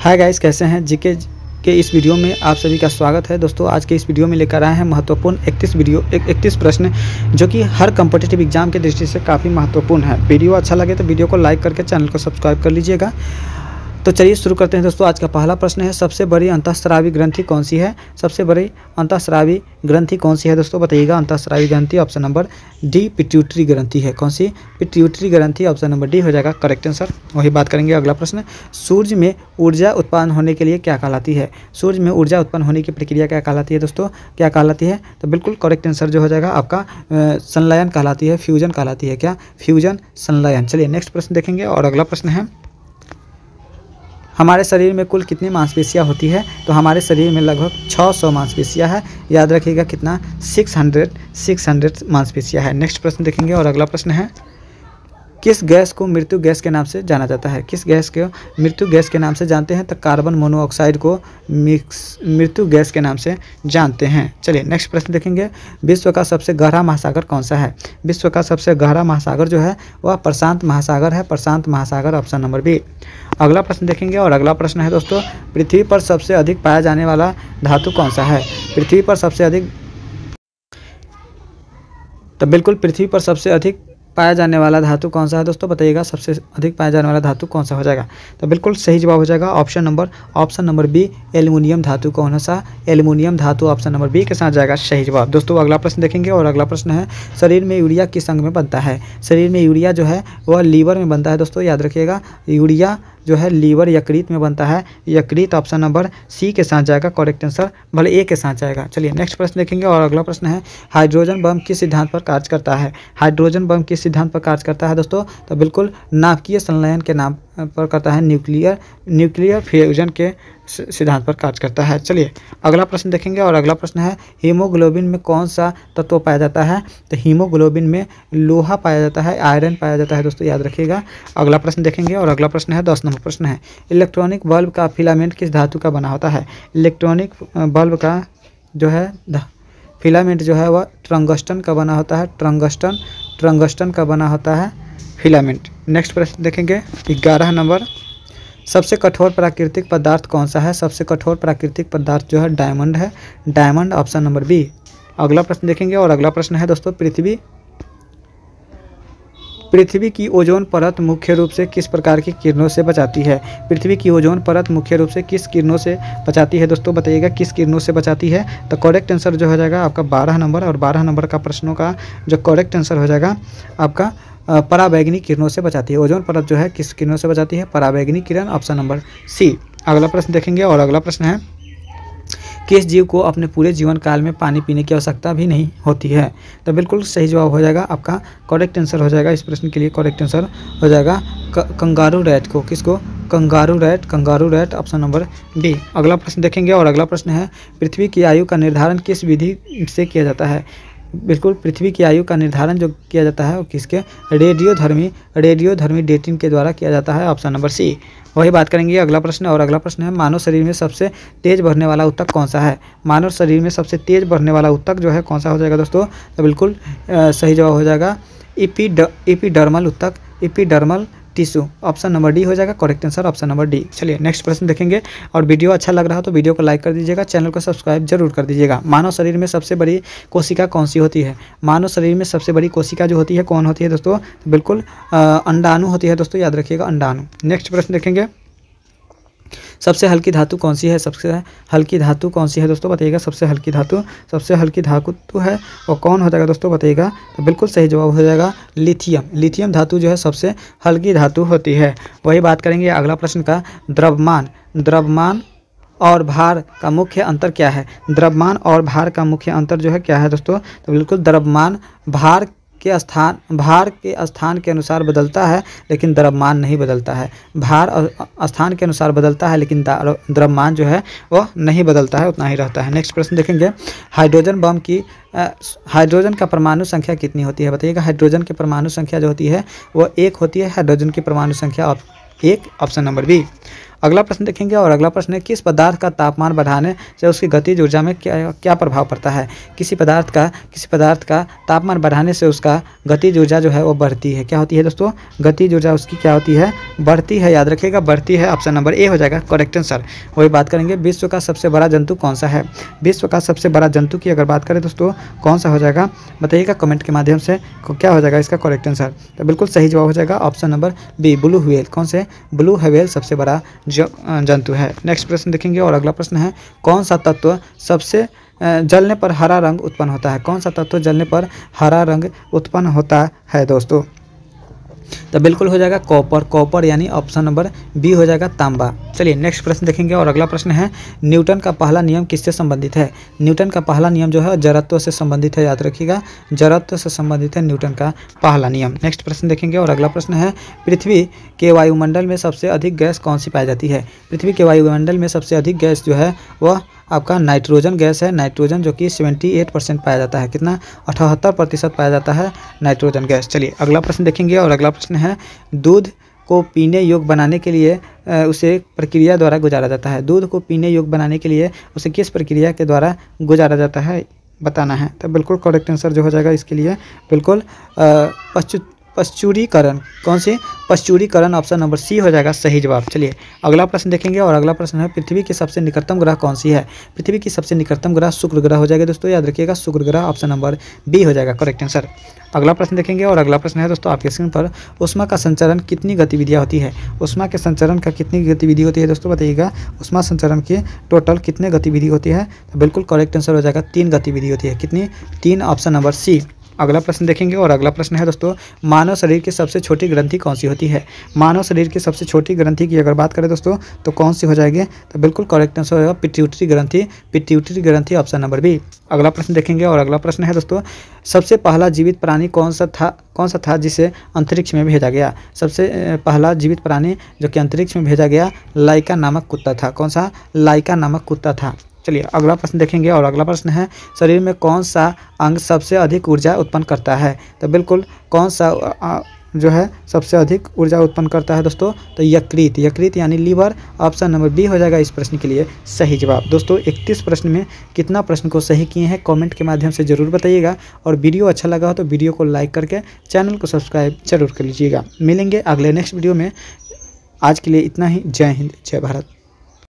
Hi guys, कैसे हैं। GK के इस वीडियो में आप सभी का स्वागत है। दोस्तों आज के इस वीडियो में लेकर आए हैं महत्वपूर्ण 31 प्रश्न जो कि हर कॉम्पिटिटिव एग्जाम की दृष्टि से काफ़ी महत्वपूर्ण है। वीडियो अच्छा लगे तो वीडियो को लाइक करके चैनल को सब्सक्राइब कर लीजिएगा। तो चलिए शुरू करते हैं दोस्तों। आज का पहला प्रश्न है, सबसे बड़ी अंतःस्रावी ग्रंथि कौन सी है। सबसे बड़ी अंतःस्रावी ग्रंथि कौन सी है दोस्तों, बताइएगा। अंतःस्रावी ग्रंथि ऑप्शन नंबर डी पिट्यूटरी ग्रंथि है। कौन सी? पिट्यूटरी ग्रंथि, ऑप्शन नंबर डी हो जाएगा करेक्ट आंसर। वही बात करेंगे। अगला प्रश्न, सूर्य में ऊर्जा उत्पन्न होने के लिए क्या कहलाती है। सूर्य में ऊर्जा उत्पन्न होने की प्रक्रिया क्या कहलाती है दोस्तों, क्या कहलाती है? तो बिल्कुल करेक्ट आंसर जो हो जाएगा आपका संलयन कहलाती है, फ्यूजन कहलाती है। क्या? फ्यूजन, संलयन। चलिए नेक्स्ट प्रश्न देखेंगे। और अगला प्रश्न है, हमारे शरीर में कुल कितनी मांसपेशियां होती है। तो हमारे शरीर में लगभग 600 मांसपेशियां है। याद रखिएगा कितना, 600 मांसपेशियां है। नेक्स्ट प्रश्न देखेंगे। और अगला प्रश्न है, किस गैस को मृत्यु गैस के नाम से जाना जाता है। किस गैस को मृत्यु गैस के नाम से जानते हैं। तो कार्बन मोनोऑक्साइड को मृत्यु गैस के नाम से जानते हैं। चलिए नेक्स्ट प्रश्न देखेंगे। विश्व का सबसे गहरा महासागर कौन सा है। विश्व का सबसे गहरा महासागर जो है वह प्रशांत महासागर है। प्रशांत महासागर, ऑप्शन नंबर बी। अगला प्रश्न देखेंगे। और अगला प्रश्न है दोस्तों, पृथ्वी पर सबसे अधिक पाया जाने वाला धातु कौन सा है। पृथ्वी पर सबसे अधिक, तो बिल्कुल पृथ्वी पर सबसे अधिक पाया जाने वाला धातु कौन सा है दोस्तों, बताइएगा। सबसे अधिक पाया जाने वाला धातु कौन सा हो जाएगा। तो बिल्कुल सही जवाब हो जाएगा ऑप्शन नंबर बी, एल्युमिनियम धातु। कौन सा? एल्युमिनियम धातु, ऑप्शन नंबर बी के साथ जाएगा सही जवाब। दोस्तों अगला प्रश्न देखेंगे। और अगला प्रश्न है, शरीर में यूरिया किस अंग में बनता है। शरीर में यूरिया जो है वह लीवर में बनता है दोस्तों, याद रखिएगा। यूरिया जो है लीवर, यकृत में बनता है। यकृत, ऑप्शन नंबर सी के साथ जाएगा करेक्ट आंसर, भले ए के साथ जाएगा। चलिए नेक्स्ट प्रश्न देखेंगे। और अगला प्रश्न है, हाइड्रोजन बम किस सिद्धांत पर कार्य करता है। हाइड्रोजन बम किस सिद्धांत पर कार्य करता है दोस्तों, तो बिल्कुल नाभिकीय संलयन के नाम पर करता है। न्यूक्लियर फ्यूजन के सिद्धांत पर कार्य करता है। चलिए अगला प्रश्न देखेंगे। और अगला प्रश्न है, हीमोग्लोबिन में कौन सा तत्व पाया जाता है। तो हीमोग्लोबिन में लोहा पाया जाता है, आयरन पाया जाता है दोस्तों, याद रखिएगा। अगला प्रश्न देखेंगे। और अगला प्रश्न है 10 नंबर प्रश्न है, इलेक्ट्रॉनिक बल्ब का फिलामेंट किस धातु का बना होता है। इलेक्ट्रॉनिक बल्ब का जो है फिलामेंट जो है वह टंगस्टन का बना होता है। टंगस्टन का बना होता है फिलामेंट। नेक्स्ट प्रश्न देखेंगे 11 नंबर, सबसे कठोर प्राकृतिक पदार्थ कौन सा है। सबसे कठोर प्राकृतिक पदार्थ जो है डायमंड है। Diamond, option number B. अगला प्रश्न देखेंगे। और अगला प्रश्न है दोस्तों, पृथ्वी की ओजोन परत मुख्य रूप से किस प्रकार की किरणों से बचाती है। पृथ्वी की ओजोन परत मुख्य रूप से किस किरणों से बचाती है दोस्तों, बताइएगा किस किरणों से बचाती है। तो करेक्ट आंसर जो हो जाएगा आपका 12 नंबर। और 12 नंबर का प्रश्नों का जो करेक्ट आंसर हो जाएगा आपका पराबैंगनी किरणों से बचाती है। ओजोन परत जो है किस किरणों से बचाती है, पराबैंगनी किरण, ऑप्शन नंबर सी। अगला प्रश्न देखेंगे। और अगला प्रश्न है, किस जीव को अपने पूरे जीवन काल में पानी पीने की आवश्यकता भी नहीं होती है। तो बिल्कुल सही जवाब हो जाएगा आपका करेक्ट आंसर हो जाएगा। इस प्रश्न के लिए करेक्ट आंसर हो जाएगा कंगारू रैट को। किसको? Kangaroo rat, option number D. अगला प्रश्न देखेंगे। और अगला प्रश्न है, पृथ्वी की आयु का निर्धारण किस विधि से किया जाता है। बिल्कुल पृथ्वी की आयु का निर्धारण जो किया जाता है वो किसके? रेडियोधर्मी डेटिंग के द्वारा किया जाता है, ऑप्शन नंबर सी। वही बात करेंगे अगला प्रश्न। और अगला प्रश्न है, मानव शरीर में सबसे तेज बढ़ने वाला ऊतक कौन सा है। मानव शरीर में सबसे तेज बढ़ने वाला ऊतक जो है कौन सा हो जाएगा दोस्तों, तो बिल्कुल सही जवाब हो जाएगा एपिडर्मल ऊतक, epidermal tissue, option number D हो जाएगा correct answer, option number D. चलिए नेक्स्ट प्रश्न देखेंगे। और वीडियो अच्छा लग रहा हो तो वीडियो को लाइक कर दीजिएगा, चैनल को सब्सक्राइब जरूर कर दीजिएगा। मानव शरीर में सबसे बड़ी कोशिका कौन सी होती है। मानव शरीर में सबसे बड़ी कोशिका जो होती है कौन होती है दोस्तों, तो बिल्कुल अंडाणु होती है दोस्तों, याद रखिएगा अंडाणु। नेक्स्ट प्रश्न देखेंगे, सबसे हल्की धातु कौन सी है। सबसे हल्की धातु कौन सी है दोस्तों, बताइएगा। सबसे हल्की धातु है और कौन हो जाएगा दोस्तों, बताइएगा। तो बिल्कुल सही जवाब हो जाएगा लिथियम धातु जो है सबसे हल्की धातु होती है। वही बात करेंगे अगला प्रश्न का, द्रव्यमान और भार का मुख्य अंतर क्या है। द्रव्यमान और भार का मुख्य अंतर जो है क्या है दोस्तों, तो बिल्कुल द्रव्यमान भार के स्थान के अनुसार बदलता है, लेकिन द्रव्यमान नहीं बदलता है। भार स्थान के अनुसार बदलता है, लेकिन द्रव्यमान जो है वह नहीं बदलता है, उतना ही रहता है। नेक्स्ट प्रश्न देखेंगे, हाइड्रोजन का परमाणु संख्या कितनी होती है, बताइएगा। हाइड्रोजन की परमाणु संख्या जो होती है वह 1 होती है। हाइड्रोजन की परमाणु संख्या 1, ऑप्शन नंबर बी। अगला प्रश्न देखेंगे और अगला प्रश्न है किस पदार्थ का तापमान बढ़ाने से उसकी गतिज ऊर्जा में क्या प्रभाव पड़ता है। किसी पदार्थ का तापमान बढ़ाने से उसका गतिज ऊर्जा जो है वो बढ़ती है। क्या होती है दोस्तों, गतिज ऊर्जा उसकी क्या होती है, बढ़ती है। याद रखिएगा बढ़ती है, ऑप्शन नंबर ए हो जाएगा करेक्ट आंसर। वही बात करेंगे विश्व का सबसे बड़ा जंतु कौन सा है। विश्व का सबसे बड़ा जंतु की अगर बात करें दोस्तों कौन सा हो जाएगा, बताइएगा कमेंट के माध्यम से क्या हो जाएगा इसका करेक्ट आंसर। तो बिल्कुल सही जवाब हो जाएगा option number B blue whale. कौन से, ब्लू व्हेल सबसे बड़ा जंतु है। नेक्स्ट प्रश्न देखेंगे और अगला प्रश्न है कौन सा तत्व सबसे जलने पर हरा रंग उत्पन्न होता है। कौन सा तत्व जलने पर हरा रंग उत्पन्न होता है दोस्तों, तो बिल्कुल हो जाएगा कॉपर यानी ऑप्शन नंबर बी हो जाएगा तांबा। चलिए नेक्स्ट प्रश्न देखेंगे और अगला प्रश्न है न्यूटन का पहला नियम किससे संबंधित है। न्यूटन का पहला नियम जो है जड़त्व से संबंधित है। याद रखिएगा जड़त्व से संबंधित है न्यूटन का पहला नियम। नेक्स्ट प्रश्न देखेंगे और अगला प्रश्न है पृथ्वी के वायुमंडल में सबसे अधिक गैस कौन सी पाई जाती है। पृथ्वी के वायुमंडल में सबसे अधिक गैस जो है वह आपका नाइट्रोजन गैस है। नाइट्रोजन जो कि 78% पाया जाता है। कितना, 78% पाया जाता है नाइट्रोजन गैस। चलिए अगला प्रश्न देखेंगे और अगला प्रश्न है दूध को पीने योग्य बनाने के लिए उसे प्रक्रिया द्वारा गुजारा जाता है। दूध को पीने योग्य बनाने के लिए उसे किस प्रक्रिया के द्वारा गुजारा जाता है बताना है। तो बिल्कुल करेक्ट आंसर जो हो जाएगा इसके लिए बिल्कुल पश्चुरीकरण। कौन सी, पश्चुरीकरण ऑप्शन नंबर सी हो जाएगा सही जवाब। चलिए अगला प्रश्न देखेंगे और अगला प्रश्न है पृथ्वी की सबसे निकटतम ग्रह कौन सी है। पृथ्वी की सबसे निकटतम ग्रह शुक्र ग्रह हो जाएगा दोस्तों। याद रखिएगा शुक्र ग्रह ऑप्शन नंबर बी हो जाएगा करेक्ट आंसर। अगला प्रश्न देखेंगे और अगला प्रश्न है दोस्तों आपके स्क्रीन पर ऊष्मा का संचरण कितनी गतिविधियाँ होती है। ऊष्मा के संचरण का कितनी गतिविधि होती है दोस्तों बताइएगा। ऊष्मा संचरण की टोटल कितने गतिविधि होती है, तो बिल्कुल करेक्ट आंसर हो जाएगा 3 गतिविधि होती है। कितनी, 3 ऑप्शन नंबर सी। अगला प्रश्न देखेंगे और अगला प्रश्न है दोस्तों मानव शरीर की सबसे छोटी ग्रंथि कौन सी होती है। मानव शरीर की सबसे छोटी ग्रंथि की अगर बात करें दोस्तों तो कौन सी हो जाएगी, तो बिल्कुल करेक्ट आंसर होगा पिट्यूटरी ग्रंथि। पिट्यूटरी ग्रंथि ऑप्शन नंबर बी। अगला प्रश्न देखेंगे और अगला प्रश्न है दोस्तों सबसे पहला जीवित प्राणी कौन सा था जिसे अंतरिक्ष में भेजा गया। सबसे पहला जीवित प्राणी जो कि अंतरिक्ष में भेजा गया लाइका नामक कुत्ता था। कौन सा, लाइका नामक कुत्ता था। चलिए अगला प्रश्न देखेंगे और अगला प्रश्न है शरीर में कौन सा अंग सबसे अधिक ऊर्जा उत्पन्न करता है। तो बिल्कुल कौन सा जो है सबसे अधिक ऊर्जा उत्पन्न करता है दोस्तों, तो यकृत यानी लीवर ऑप्शन नंबर बी हो जाएगा इस प्रश्न के लिए सही जवाब। दोस्तों 31 प्रश्न में कितना प्रश्न को सही किए हैं कमेंट के माध्यम से जरूर बताइएगा और वीडियो अच्छा लगा हो तो वीडियो को लाइक करके चैनल को सब्सक्राइब जरूर कर लीजिएगा। मिलेंगे अगले नेक्स्ट वीडियो में। आज के लिए इतना ही। जय हिंद, जय भारत।